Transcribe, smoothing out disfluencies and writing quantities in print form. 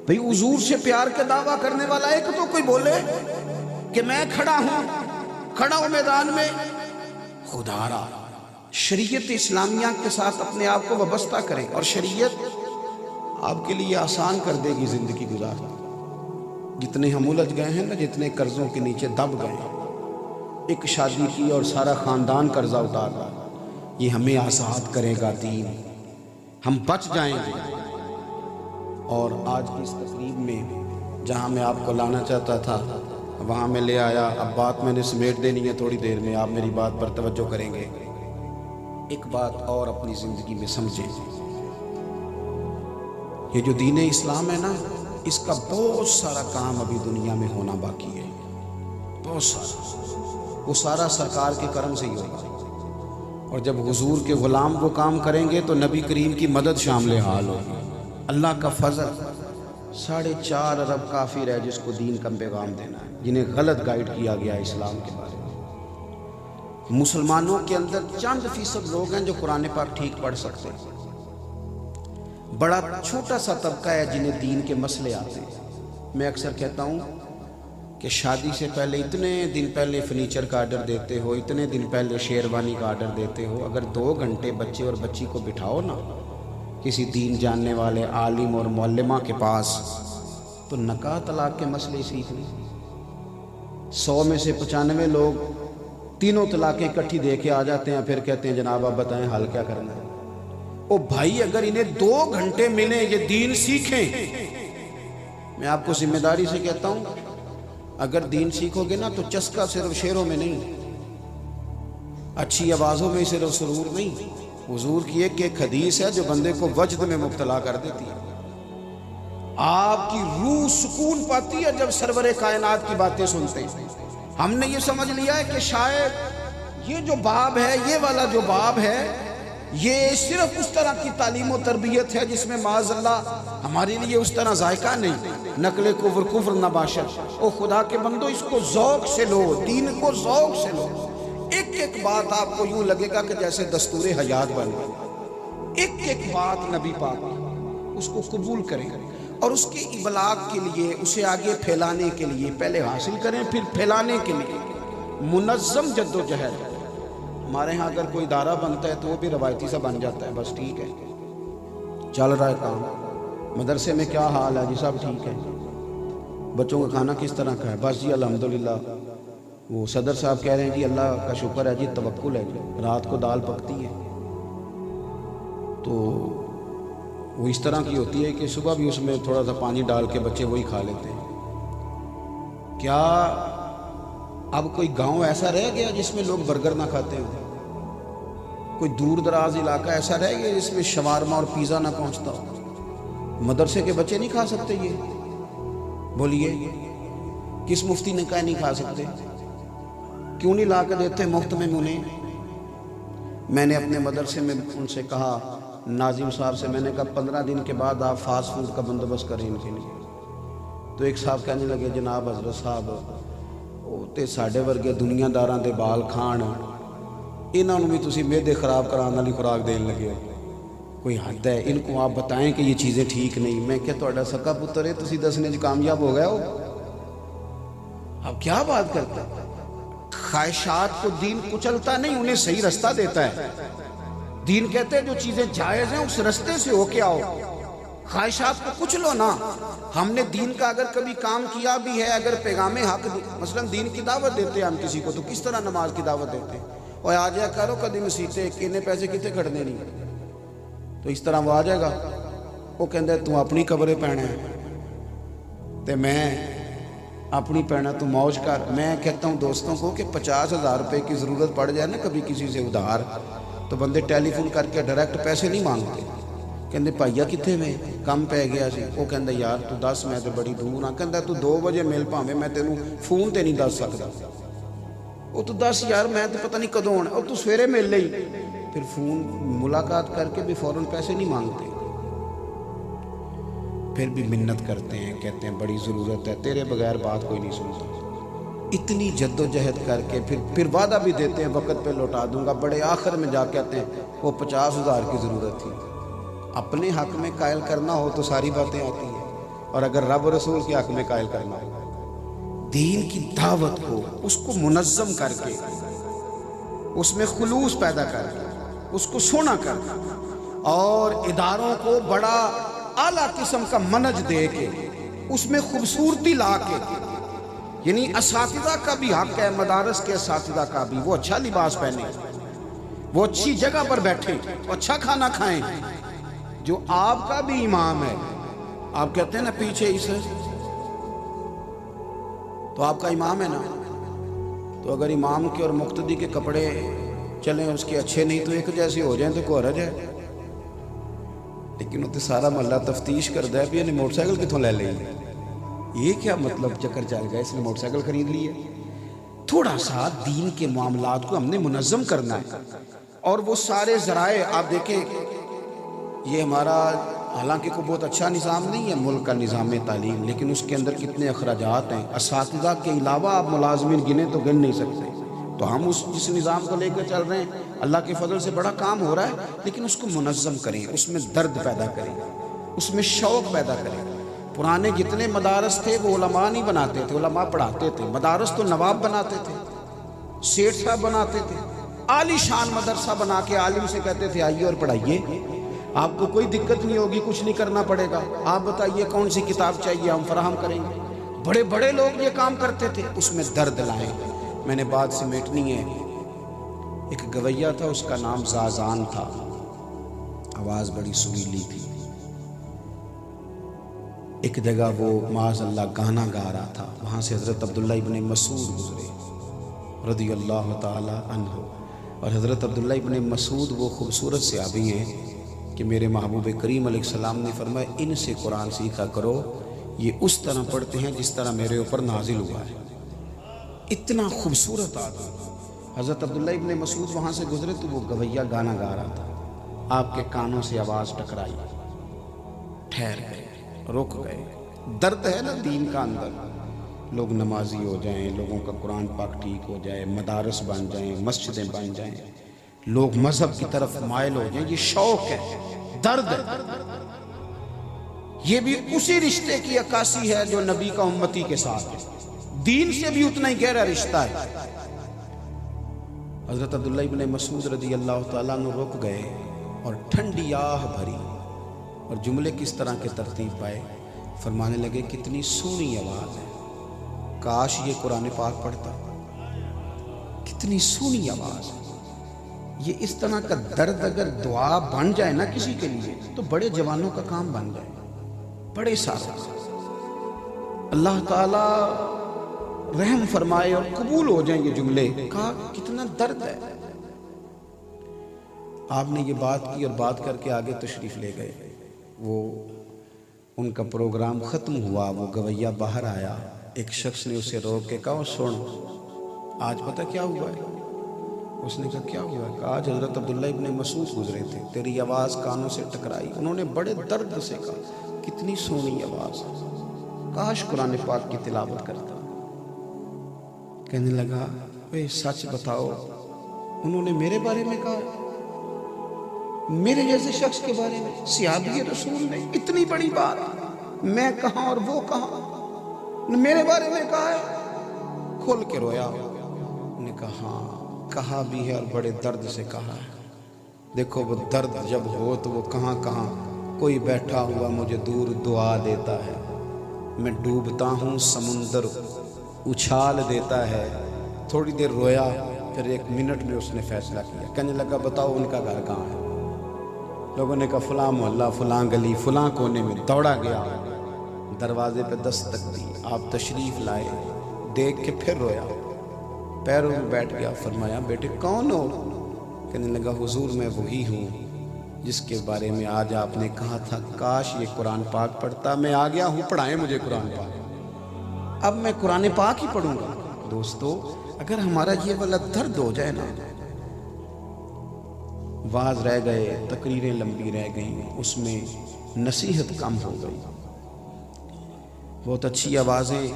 بھئی حضور سے پیار کا دعویٰ کرنے والا ایک تو کوئی بولے کہ میں کھڑا ہوں میدان میں، خدا را شریعت اسلامیہ کے ساتھ اپنے آپ کو وابستہ کریں اور شریعت آپ کے لیے آسان کر دے گی زندگی گزارنا۔ جتنے ہم الجھ گئے ہیں نا، جتنے قرضوں کے نیچے دب گئے ہیں، ایک شادی کی اور سارا خاندان قرضہ اتار رہا، یہ ہمیں آزاد کرے گا دین، ہم بچ جائیں گے۔ اور آج کی اس تقریب میں جہاں میں آپ کو لانا چاہتا تھا وہاں میں لے آیا۔ اب بات میں نے سمیٹ دینی ہے تھوڑی دیر میں، آپ میری بات پر توجہ کریں گے۔ ایک بات اور اپنی زندگی میں سمجھیں، یہ جو دین اسلام ہے نا، اس کا بہت سارا کام ابھی دنیا میں ہونا باقی ہے، بہت سارا، وہ سارا سرکار کے کرم سے ہی ہوگا۔ اور جب حضور کے غلام وہ کام کریں گے تو نبی کریم کی مدد شامل حال ہوگی، اللہ کا فضل۔ 4.5 ارب کافر ہے جس کو دین کا پیغام دینا ہے، جنہیں غلط گائیڈ کیا گیا اسلام کے بارے میں۔ مسلمانوں کے اندر چند فیصد لوگ ہیں جو قرآن پاک ٹھیک پڑھ سکتے ہیں، بڑا چھوٹا سا طبقہ ہے جنہیں دین کے مسئلے آتے ہیں۔ میں اکثر کہتا ہوں کہ شادی سے پہلے اتنے دن پہلے فرنیچر کا آرڈر دیتے ہو، اتنے دن پہلے شیروانی کا آرڈر دیتے ہو، اگر 2 گھنٹے بچے اور بچی کو بٹھاؤ نا کسی دین جاننے والے عالم اور معلمہ کے پاس، تو نکاح طلاق کے مسئلے سیکھ لیں۔ 100 میں سے 95 لوگ تینوں طلاقیں اکٹھی دے کے آ جاتے ہیں، پھر کہتے ہیں جناب آپ بتائیں حل کیا کرنا ہے۔ او بھائی، اگر انہیں 2 گھنٹے ملیں یہ دین سیکھیں۔ میں آپ کو ذمہ داری سے کہتا ہوں، اگر دین سیکھو گے نا تو چسکا صرف شعروں میں نہیں، اچھی آوازوں میں صرف سرور نہیں۔ حضور کی ایک حدیث ہے جو بندے کو وجد میں مبتلا کر دیتی ہے۔ آپ کی روح سکون پاتی ہے جب سرور کائنات کی باتیں سنتے ہیں۔ ہم نے یہ سمجھ لیا ہے کہ شاید یہ جو باب ہے، یہ والا جو باب ہے، یہ صرف اس طرح کی تعلیم و تربیت ہے جس میں معاذ اللہ ہمارے لیے اس طرح ذائقہ نہیں، نقل کفر نباشت۔ او خدا کے بندو، اس کو ذوق سے لو، دین کو ذوق سے لو۔ ایک بات آپ کو یوں لگے گا کہ جیسے دستور حیات بن گئی، ایک بات نبی پاک اس کو قبول کریں اور اس کے ابلاغ کے لیے، اسے آگے پھیلانے کے لیے، پہلے حاصل کریں پھر پھیلانے کے لیے منظم جد و جہد۔ ہمارے ہاں اگر کوئی ادارہ بنتا ہے تو وہ بھی روایتی سا بن جاتا ہے، بس ٹھیک ہے چل رہا ہے کام۔ مدرسے میں کیا حال ہے جی؟ سب ٹھیک ہے؟ بچوں کا کھانا کس طرح کا ہے؟ بس جی الحمدللہ۔ وہ صدر صاحب کہہ رہے ہیں جی اللہ کا شکر ہے جی، توکل ہے جی، رات کو دال پکتی ہے۔ تو وہ اس طرح کی ہوتی ہے کہ صبح بھی اس میں تھوڑا سا پانی ڈال کے بچے وہی کھا لیتے ہیں۔ کیا اب کوئی گاؤں ایسا رہ گیا جس میں لوگ برگر نہ کھاتے ہوں؟ کوئی دور دراز علاقہ ایسا رہ گیا جس میں شوارما اور پیزا نہ پہنچتا ہو؟ مدرسے کے بچے نہیں کھا سکتے یہ؟ بولیے کس مفتی نے کہا نہیں کھا سکتے؟ کیوں نہیں لا کے دیتے مفت میں انہیں؟ میں نے اپنے مدرسے میں ان سے کہا، ناظم صاحب سے میں نے کہا 15 دن کے بعد آپ فاسٹ فوڈ کا بندوبست کریں ان کے لیے۔ تو ایک صاحب کہنے لگے جناب حضرت صاحب وہ تے ساڈے ورگے دنیا داراں دے بال کھان، انہاں نوں بھی تسی معدے خراب کرانے والی خوراک دین لگے ہو، کوئی حد ہے؟ ان کو آپ بتائیں کہ یہ چیزیں ٹھیک نہیں۔ میں کہ تہاڈا سکا پتر ہے، تسی دسنے وچ کامیاب ہو گئے ہو؟ اب کیا بات کرتے ہیں؟ خواہشات کو دین کچلتا نہیں، انہیں صحیح رستہ دیتا ہے۔ دین کہتے ہیں جو چیزیں جائز ہیں اس رستے سے ہو کے آؤ، خواہشات کو کچلو نا۔ ہم نے دین کا اگر کبھی کام کیا بھی ہے، اگر پیغام حق مثلا دین کی دعوت دیتے ہیں ہم کسی کو، تو کس طرح نماز کی دعوت دیتے ہیں؟ اور آ جایا کرو کدی مسیتے کنے پیسے کتے کھڑنے نہیں، تو اس طرح وہ آ جائے گا، وہ کہندا ہے تو اپنی قبریں پینا ہے تے میں اپنی پینا تو موج کر۔ میں کہتا ہوں دوستوں کو کہ 50,000 روپے کی ضرورت پڑ جائے نا کبھی کسی سے ادھار، تو بندے ٹیلی فون کر کے ڈائریکٹ پیسے نہیں مانگتے، کہندے بھائیا کتنے میں کم پہ گیا سی؟ وہ کہندا یار تو دس میں تے بڑی دور ہاں، کہندا تو 2 بجے مل پاویں میں تینوں فون تے نہیں دس سکدا، وہ تو دس یار میں تو پتہ نہیں کدوں ہونا، اور تو سویرے مل لئی، پھر فون ملاقات کر کے بھی فوراً پیسے نہیں مانگتے، پھر بھی منت کرتے ہیں، کہتے ہیں بڑی ضرورت ہے، تیرے بغیر بات کوئی نہیں سنتا۔ اتنی جدوجہد کر کے پھر وعدہ بھی دیتے ہیں وقت پہ لوٹا دوں گا، بڑے آخر میں جا کہتے ہیں وہ 50,000 کی ضرورت تھی۔ اپنے حق میں قائل کرنا ہو تو ساری باتیں آتی ہیں، اور اگر رب رسول کے حق میں قائل کرنا ہو، دین کی دعوت کو اس کو منظم کر کے، اس میں خلوص پیدا کر کے، اس کو سونا کر کے، اور اداروں کو بڑا اعلیٰ قسم کا منج دے کے، اس میں خوبصورتی لا کے، یعنی اساتذہ کا بھی حق ہے، مدارس کے اساتذہ کا بھی، وہ اچھا لباس پہنے، وہ اچھی جگہ پر بیٹھیں، وہ اچھا کھانا کھائیں۔ جو آپ کا بھی امام ہے، آپ کہتے ہیں نا پیچھے اسے، تو آپ کا امام ہے نا، تو اگر امام کے اور مقتدی کے کپڑے چلیں اس کے اچھے نہیں تو ایک جیسے ہو جائیں تو کوئی حرج ہے؟ لیکن وہ تو سارا محلہ تفتیش کرتا ہے کہ یہ موٹر سائیکل کتوں لے لیں، یہ کیا مطلب چکر چل گیا، اس نے موٹر سائیکل خرید لی ہے۔ تھوڑا سا دین کے معاملات کو ہم نے منظم کرنا ہے، اور وہ سارے ذرائع آپ دیکھیں، یہ ہمارا حالانکہ کوئی بہت اچھا نظام نہیں ہے ملک کا نظام تعلیم، لیکن اس کے اندر کتنے اخراجات ہیں، اساتذہ کے علاوہ آپ ملازمین گنے تو گن نہیں سکتے۔ تو ہم جس نظام کو لے کر چل رہے ہیں، اللہ کے فضل سے بڑا کام ہو رہا ہے، لیکن اس کو منظم کریں، اس میں درد پیدا کریں، اس میں شوق پیدا کریں۔ پرانے جتنے مدارس تھے وہ علماء نہیں بناتے تھے، علماء پڑھاتے تھے، مدارس تو نواب بناتے تھے، سیٹھ صاحب بناتے تھے، عالی شان مدرسہ بنا کے عالم سے کہتے تھے آئیے اور پڑھائیے، آپ کو کوئی دقت نہیں ہوگی، کچھ نہیں کرنا پڑے گا، آپ بتائیے کون سی کتاب چاہیے ہم فراہم کریں گے۔ بڑے بڑے لوگ یہ کام کرتے تھے، اس میں درد لائیں۔ میں نے بات سمیٹنی ہے، ایک گویہ تھا، اس کا نام زازان تھا، آواز بڑی سریلی تھی۔ ایک جگہ وہ معاذ اللہ گانا گا رہا تھا، وہاں سے حضرت عبداللہ ابن مسعود گزرے رضی اللہ تعالی عنہ، اور حضرت عبداللہ ابن مسعود وہ خوبصورت صحابی ہیں کہ میرے محبوب کریم علیہ السلام نے فرمایا ان سے قرآن سیکھا کرو، یہ اس طرح پڑھتے ہیں جس طرح میرے اوپر نازل ہوا ہے۔ اتنا خوبصورت آدمی حضرت عبداللہ ابن مسعود وہاں سے گزرے تو وہ گویہ گانا گا رہا تھا، آپ کے کانوں سے آواز ٹکرائی، ٹھہر گئے، رک گئے۔ درد ہے نا دین کا اندر، لوگ نمازی ہو جائیں، لوگوں کا قرآن پاک ٹھیک ہو جائے، مدارس بن جائیں، مسجدیں بن جائیں، لوگ مذہب کی طرف مائل ہو جائیں، یہ شوق ہے، درد ہے۔ یہ بھی اسی رشتے کی عکاسی ہے جو نبی کا امتی کے ساتھ ہے، دین سے بھی اتنا ہی گہرا رشتہ ہے۔ حضرت عبداللہ ابن مسعود رضی اللہ تعالیٰ عنہ رک گئے اور ٹھنڈی آہ بھری، اور جملے کس طرح کے ترتیب پائے، فرمانے لگے کتنی سونی آواز ہے، کاش یہ قرآن پاک پڑھتا، کتنی سونی آواز ہے۔ یہ اس طرح کا درد اگر دعا بن جائے نا کسی کے لیے تو بڑے جوانوں کا کام بن جائے، بڑے سارا اللہ تعالیٰ رحم فرمائے اور قبول ہو جائیں یہ جملے، کہا کتنا درد ہے۔ آپ نے یہ بات کی اور بات کر کے آگے تشریف لے گئے، وہ ان کا پروگرام ختم ہوا، وہ گویہ باہر آیا، ایک شخص نے اسے روک کے کہا سن آج پتہ کیا ہوا ہے؟ اس نے کہا کیا ہوا ہے؟ کہا آج حضرت عبداللہ ابن مسعود گزرے تھے، تیری آواز کانوں سے ٹکرائی، انہوں نے بڑے درد سے کہا کتنی سونی آواز، کاش قرآن پاک کی تلاوت کرتا۔ کہنے لگا اے سچ بتاؤ، انہوں نے میرے بارے میں کہا، میرے جیسے شخص کے بارے میں، صحابی رسول نے اتنی بڑی بات، میں کہاں اور وہ کہاں، میرے بارے میں کہا ہے؟ کھول کے رویا، نے کہا ہاں کہا بھی ہے اور بڑے درد سے کہا ہے۔ دیکھو وہ درد جب ہو تو وہ کہاں کہاں، کوئی بیٹھا ہوا مجھے دور دعا دیتا ہے، میں ڈوبتا ہوں سمندر اچھال دیتا ہے۔ تھوڑی دیر رویا، پھر 1 منٹ میں اس نے فیصلہ کیا، کہنے لگا بتاؤ ان کا گھر کہاں ہے؟ لوگوں نے کہا فلاں محلہ، فلاں گلی، فلاں کونے میں۔ دوڑا گیا، دروازے پہ دستک دی، آپ تشریف لائے، دیکھ کے پھر رویا، پیروں میں بیٹھ گیا، فرمایا بیٹے کون ہو؟ کہنے لگا حضور میں وہی ہوں جس کے بارے میں آج آپ نے کہا تھا کاش یہ قرآن پاک پڑھتا، میں آ گیا ہوں، پڑھائیں مجھے قرآن پاک، اب میں قرآن پاک ہی پڑھوں گا۔ دوستو اگر ہمارا یہ والا درد ہو جائے نا، واز رہ گئے، تقریریں لمبی رہ گئیں، اس میں نصیحت کم ہو گئی، بہت اچھی آوازیں